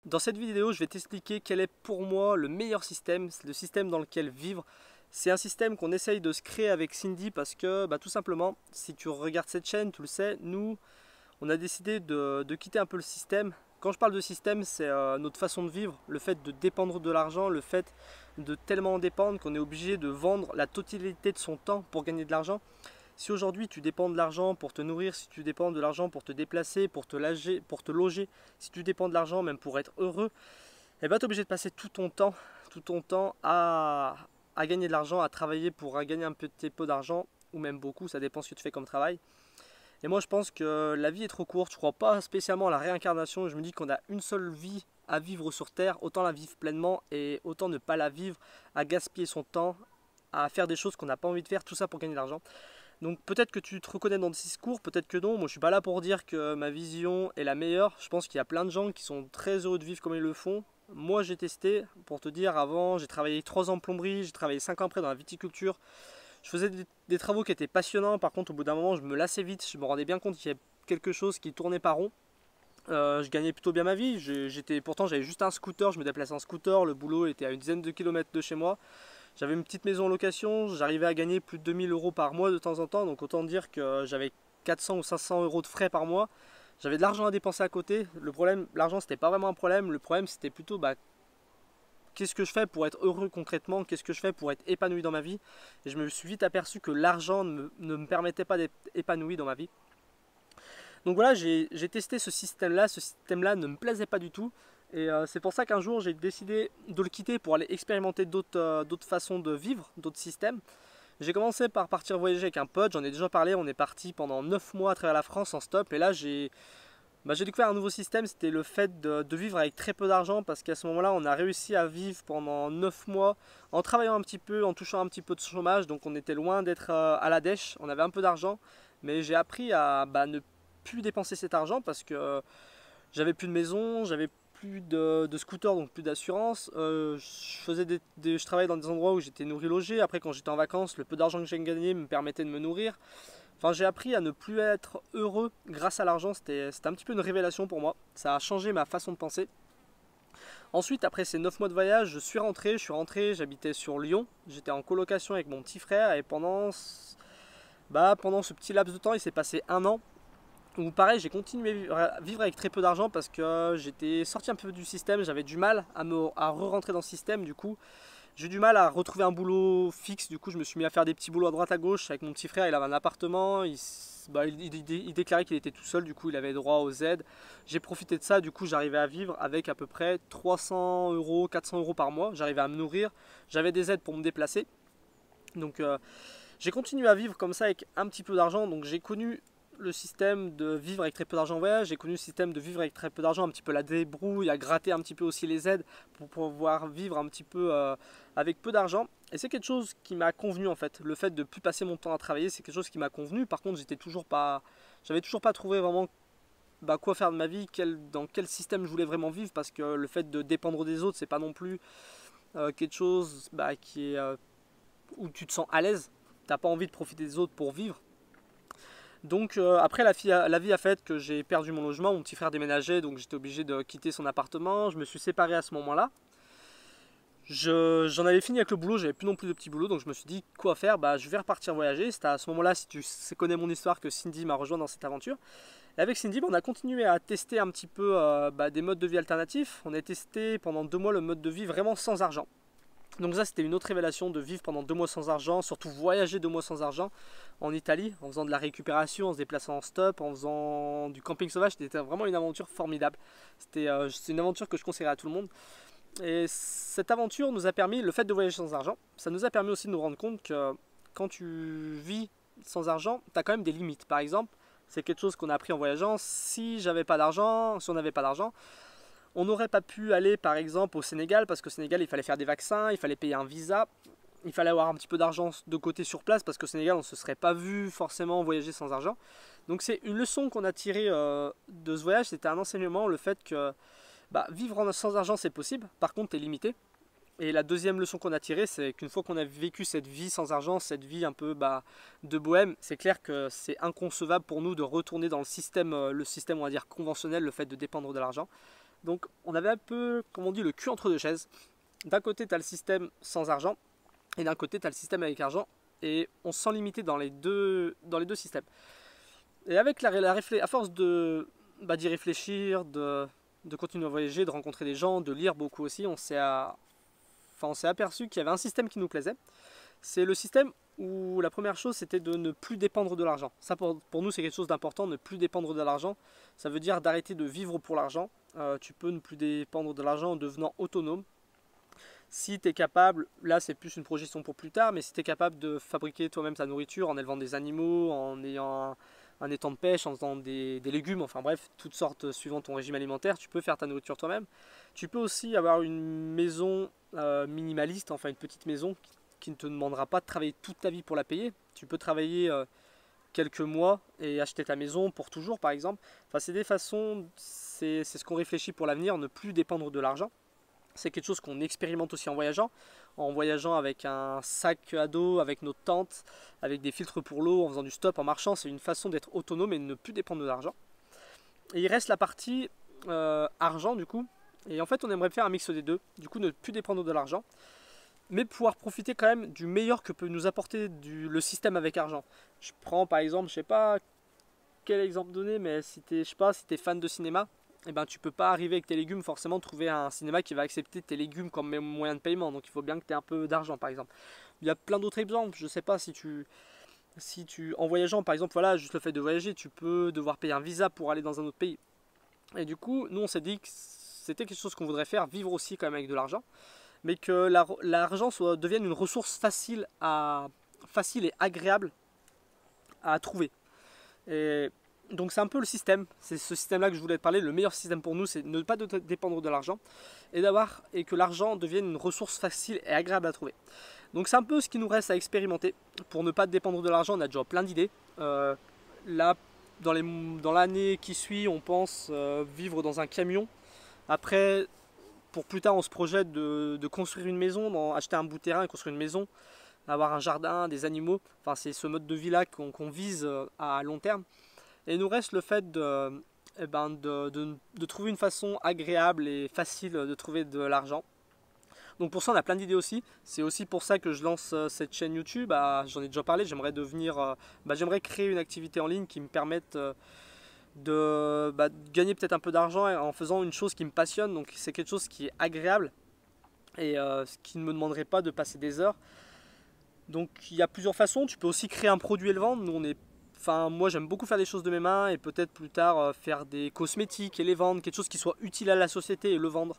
Dans cette vidéo, je vais t'expliquer quel est pour moi le meilleur système, le système dans lequel vivre. C'est un système qu'on essaye de se créer avec Cindy parce que tout simplement, si tu regardes cette chaîne, tu le sais, nous, on a décidé de quitter un peu le système. Quand je parle de système, c'est notre façon de vivre, le fait de dépendre de l'argent, le fait de tellement en dépendre qu'on est obligé de vendre la totalité de son temps pour gagner de l'argent. Si aujourd'hui tu dépends de l'argent pour te nourrir, si tu dépends de l'argent pour te déplacer, pour te loger, si tu dépends de l'argent même pour être heureux, eh ben, tu es obligé de passer tout ton temps à gagner de l'argent, à travailler pour gagner un petit peu d'argent, ou même beaucoup, ça dépend ce que tu fais comme travail. Et moi je pense que la vie est trop courte, je ne crois pas spécialement à la réincarnation, je me dis qu'on a une seule vie à vivre sur Terre, autant la vivre pleinement et autant ne pas la vivre, à gaspiller son temps, à faire des choses qu'on n'a pas envie de faire, tout ça pour gagner de l'argent. Donc peut-être que tu te reconnais dans le discours, peut-être que non. Moi je suis pas là pour dire que ma vision est la meilleure. Je pense qu'il y a plein de gens qui sont très heureux de vivre comme ils le font. Moi j'ai testé, pour te dire, avant j'ai travaillé 3 ans en plomberie, j'ai travaillé 5 ans après dans la viticulture. Je faisais des travaux qui étaient passionnants, par contre au bout d'un moment je me lassais vite, je me rendais bien compte qu'il y avait quelque chose qui tournait pas rond. Je gagnais plutôt bien ma vie, pourtant j'avais juste un scooter, je me déplaçais en scooter, le boulot était à une dizaine de kilomètres de chez moi. J'avais une petite maison en location, j'arrivais à gagner plus de 2000 euros par mois de temps en temps, donc autant dire que j'avais 400 ou 500 euros de frais par mois. J'avais de l'argent à dépenser à côté. Le problème, l'argent c'était pas vraiment un problème, le problème c'était plutôt qu'est-ce que je fais pour être heureux concrètement, qu'est-ce que je fais pour être épanoui dans ma vie. Et je me suis vite aperçu que l'argent ne me permettait pas d'être épanoui dans ma vie. Donc voilà, j'ai testé ce système-là ne me plaisait pas du tout. Et c'est pour ça qu'un jour j'ai décidé de le quitter pour aller expérimenter d'autres façons de vivre, d'autres systèmes. J'ai commencé par partir voyager avec un pote, j'en ai déjà parlé, on est parti pendant 9 mois à travers la France en stop. Et là j'ai découvert un nouveau système, c'était le fait de vivre avec très peu d'argent. Parce qu'à ce moment-là on a réussi à vivre pendant 9 mois en travaillant un petit peu, en touchant un petit peu de chômage. Donc on était loin d'être à la dèche, on avait un peu d'argent. Mais j'ai appris à ne plus dépenser cet argent parce que j'avais plus de maison, j'avais plus de scooter, donc plus d'assurance. Je travaillais dans des endroits où j'étais nourri logé. Après, quand j'étais en vacances, le peu d'argent que j'ai gagné me permettait de me nourrir. Enfin, j'ai appris à ne plus être heureux grâce à l'argent. C'était un petit peu une révélation pour moi. Ça a changé ma façon de penser. Ensuite, après ces 9 mois de voyage, je suis rentré, j'habitais sur Lyon. J'étais en colocation avec mon petit frère et pendant ce petit laps de temps, il s'est passé un an où pareil, j'ai continué à vivre avec très peu d'argent parce que j'étais sorti un peu du système, j'avais du mal à re-rentrer dans le système. Du coup, j'ai eu du mal à retrouver un boulot fixe. Du coup, je me suis mis à faire des petits boulots à droite à gauche avec mon petit frère. Il avait un appartement, il déclarait qu'il était tout seul, du coup il avait droit aux aides. J'ai profité de ça, du coup j'arrivais à vivre avec à peu près 300 euros, 400 euros par mois. J'arrivais à me nourrir, j'avais des aides pour me déplacer. Donc j'ai continué à vivre comme ça avec un petit peu d'argent. Donc j'ai connu le système de vivre avec très peu d'argent en voyage, j'ai connu le système de vivre avec très peu d'argent, un petit peu la débrouille, à gratter un petit peu aussi les aides pour pouvoir vivre un petit peu avec peu d'argent. Et c'est quelque chose qui m'a convenu en fait. Le fait de plus passer mon temps à travailler, c'est quelque chose qui m'a convenu. Par contre, j'avais toujours pas trouvé vraiment quoi faire de ma vie, dans quel système je voulais vraiment vivre, parce que le fait de dépendre des autres, c'est pas non plus quelque chose qui est où tu te sens à l'aise. T'as pas envie de profiter des autres pour vivre. Donc après la vie a fait que j'ai perdu mon logement, mon petit frère déménageait, donc j'étais obligé de quitter son appartement. Je me suis séparé à ce moment-là. J'en avais fini avec le boulot, j'avais plus non plus de petit boulot, donc je me suis dit quoi faire, je vais repartir voyager. C'était à ce moment-là, si tu connais mon histoire, que Cindy m'a rejoint dans cette aventure. Et avec Cindy, on a continué à tester un petit peu des modes de vie alternatifs. On a testé pendant 2 mois le mode de vie vraiment sans argent. Donc ça c'était une autre révélation, de vivre pendant 2 mois sans argent, surtout voyager 2 mois sans argent en Italie, en faisant de la récupération, en se déplaçant en stop, en faisant du camping sauvage. C'était vraiment une aventure formidable. C'est une aventure que je conseillerais à tout le monde. Et cette aventure nous a permis, le fait de voyager sans argent, ça nous a permis aussi de nous rendre compte que quand tu vis sans argent, tu as quand même des limites. Par exemple, c'est quelque chose qu'on a appris en voyageant, si on n'avait pas d'argent, on n'aurait pas pu aller par exemple au Sénégal, parce qu'au Sénégal il fallait faire des vaccins, il fallait payer un visa, il fallait avoir un petit peu d'argent de côté sur place, parce qu'au Sénégal on ne se serait pas vu forcément voyager sans argent. Donc c'est une leçon qu'on a tirée de ce voyage, c'était un enseignement, le fait que vivre sans argent c'est possible, par contre tu es limité. Et la deuxième leçon qu'on a tirée, c'est qu'une fois qu'on a vécu cette vie sans argent, cette vie un peu de bohème, c'est clair que c'est inconcevable pour nous de retourner dans le système on va dire conventionnel, le fait de dépendre de l'argent. Donc on avait un peu, comme on dit, le cul entre deux chaises. D'un côté, tu as le système sans argent, et d'un côté, tu as le système avec argent, et on se sent limité dans les deux systèmes. Et avec à force d'y réfléchir, de continuer à voyager, de rencontrer des gens, de lire beaucoup aussi, on s'est aperçu qu'il y avait un système qui nous plaisait. C'est le système où la première chose c'était de ne plus dépendre de l'argent. Ça pour nous c'est quelque chose d'important, ne plus dépendre de l'argent. Ça veut dire d'arrêter de vivre pour l'argent. Tu peux ne plus dépendre de l'argent en devenant autonome. Si tu es capable, là c'est plus une projection pour plus tard, mais si tu es capable de fabriquer toi-même ta nourriture en élevant des animaux, en ayant un étang de pêche, en faisant des légumes, enfin bref, toutes sortes suivant ton régime alimentaire, tu peux faire ta nourriture toi-même. Tu peux aussi avoir une maison minimaliste, enfin une petite maison qui ne te demandera pas de travailler toute ta vie pour la payer. Tu peux travailler quelques mois et acheter ta maison pour toujours par exemple. Enfin c'est des façons, c'est ce qu'on réfléchit pour l'avenir, ne plus dépendre de l'argent. C'est quelque chose qu'on expérimente aussi en voyageant avec un sac à dos, avec nos tentes, avec des filtres pour l'eau, en faisant du stop, en marchant. C'est une façon d'être autonome et de ne plus dépendre de l'argent. Et il reste la partie argent du coup. Et en fait, on aimerait faire un mix des deux. Du coup, ne plus dépendre de l'argent, mais pouvoir profiter quand même du meilleur que peut nous apporter le système avec argent. Je prends par exemple, je sais pas quel exemple donner, mais si tu es fan de cinéma, eh ben, tu peux pas arriver avec tes légumes forcément trouver un cinéma qui va accepter tes légumes comme moyen de paiement. Donc il faut bien que tu aies un peu d'argent par exemple. Il y a plein d'autres exemples. Je sais pas si en voyageant par exemple, voilà, juste le fait de voyager, tu peux devoir payer un visa pour aller dans un autre pays. Et du coup, nous on s'est dit que c'était quelque chose qu'on voudrait faire, vivre aussi quand même avec de l'argent, mais que l'argent devienne une ressource facile et agréable à trouver. Et donc c'est un peu le système, c'est ce système-là que je voulais te parler. Le meilleur système pour nous, c'est ne pas dépendre de l'argent et que l'argent devienne une ressource facile et agréable à trouver. Donc c'est un peu ce qui nous reste à expérimenter. Pour ne pas dépendre de l'argent, on a déjà plein d'idées. Là, dans l'année qui suit, on pense vivre dans un camion. Après, pour plus tard, on se projette de construire une maison, acheter un bout de terrain et construire une maison, avoir un jardin, des animaux. Enfin, c'est ce mode de vie-là qu'on vise à long terme. Et il nous reste le fait de trouver une façon agréable et facile de trouver de l'argent. Donc pour ça on a plein d'idées aussi. C'est aussi pour ça que je lance cette chaîne YouTube. J'en ai déjà parlé, j'aimerais créer une activité en ligne qui me permette de gagner peut-être un peu d'argent en faisant une chose qui me passionne. Donc c'est quelque chose qui est agréable et ce qui ne me demanderait pas de passer des heures. Donc il y a plusieurs façons. Tu peux aussi créer un produit et le vendre. Moi j'aime beaucoup faire des choses de mes mains et peut-être plus tard faire des cosmétiques et les vendre, quelque chose qui soit utile à la société et le vendre.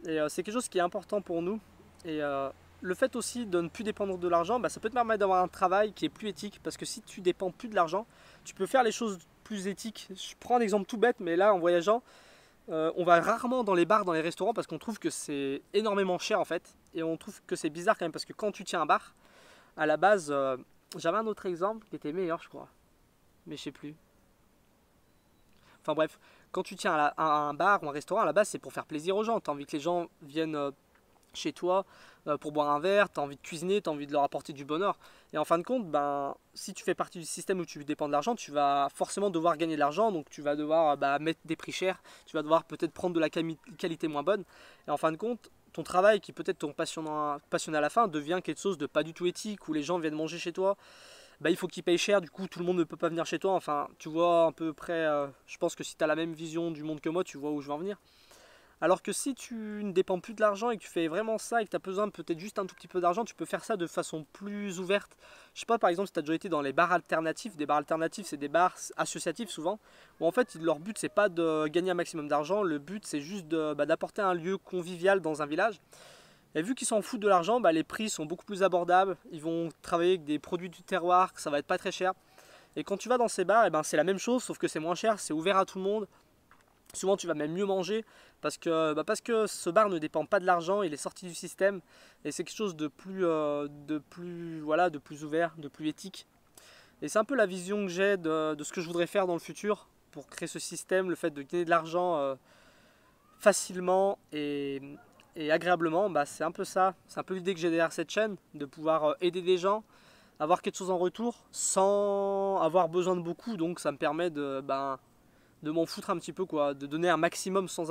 Et c'est quelque chose qui est important pour nous. Et le fait aussi de ne plus dépendre de l'argent, ça peut te permettre d'avoir un travail qui est plus éthique, parce que si tu dépends plus de l'argent, tu peux faire les choses plus éthiques. Je prends un exemple tout bête, mais là en voyageant, on va rarement dans les bars, dans les restaurants, parce qu'on trouve que c'est énormément cher en fait. Et on trouve que c'est bizarre quand même, parce que quand tu tiens un bar, à la base, j'avais un autre exemple qui était meilleur je crois. Mais je sais plus. Enfin bref, quand tu tiens à un bar ou un restaurant, à la base c'est pour faire plaisir aux gens. Tu as envie que les gens viennent chez toi pour boire un verre, tu as envie de cuisiner, tu as envie de leur apporter du bonheur. Et en fin de compte, si tu fais partie du système où tu dépends de l'argent, tu vas forcément devoir gagner de l'argent, donc tu vas devoir mettre des prix chers, tu vas devoir peut-être prendre de la qualité moins bonne. Et en fin de compte, ton travail qui peut-être ton passionné à la fin devient quelque chose de pas du tout éthique, où les gens viennent manger chez toi. Il faut qu'ils payent cher, du coup tout le monde ne peut pas venir chez toi. Enfin, tu vois à peu près, je pense que si tu as la même vision du monde que moi, tu vois où je veux en venir. Alors que si tu ne dépends plus de l'argent et que tu fais vraiment ça et que tu as besoin de peut-être juste un tout petit peu d'argent, tu peux faire ça de façon plus ouverte. Je sais pas, par exemple, si tu as déjà été dans les bars alternatifs. Des bars alternatifs, c'est des bars associatifs souvent, où en fait leur but c'est pas de gagner un maximum d'argent, le but c'est juste d'apporter un lieu convivial dans un village. Et vu qu'ils s'en foutent de l'argent, les prix sont beaucoup plus abordables. Ils vont travailler avec des produits du terroir, que ça va être pas très cher. Et quand tu vas dans ces bars, c'est la même chose, sauf que c'est moins cher, c'est ouvert à tout le monde. Souvent tu vas même mieux manger parce que ce bar ne dépend pas de l'argent, il est sorti du système et c'est quelque chose de plus ouvert, de plus éthique. Et c'est un peu la vision que j'ai de ce que je voudrais faire dans le futur pour créer ce système, le fait de gagner de l'argent facilement et agréablement. C'est un peu ça, c'est un peu l'idée que j'ai derrière cette chaîne, de pouvoir aider des gens, avoir quelque chose en retour sans avoir besoin de beaucoup. Donc ça me permet de m'en foutre un petit peu, quoi, de donner un maximum sans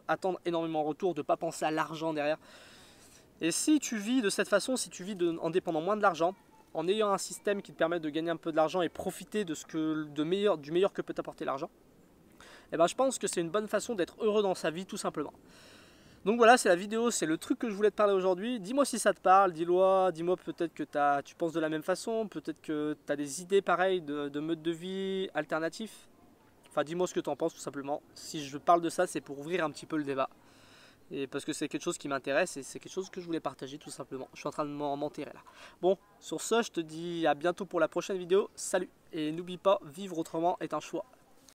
attendre énormément en retour, de pas penser à l'argent derrière. Et si tu vis de cette façon, si tu vis en dépendant moins de l'argent, en ayant un système qui te permet de gagner un peu de l'argent et profiter de du meilleur que peut t'apporter l'argent, eh ben, je pense que c'est une bonne façon d'être heureux dans sa vie tout simplement. Donc voilà, c'est la vidéo, c'est le truc que je voulais te parler aujourd'hui. Dis-moi si ça te parle, dis-moi peut-être que tu penses de la même façon, peut-être que tu as des idées pareilles de mode de vie alternatifs. Enfin, dis-moi ce que tu en penses tout simplement. Si je parle de ça, c'est pour ouvrir un petit peu le débat. Et parce que c'est quelque chose qui m'intéresse et c'est quelque chose que je voulais partager tout simplement. Je suis en train de m'enterrer là. Bon, sur ce, je te dis à bientôt pour la prochaine vidéo. Salut! Et n'oublie pas, vivre autrement est un choix.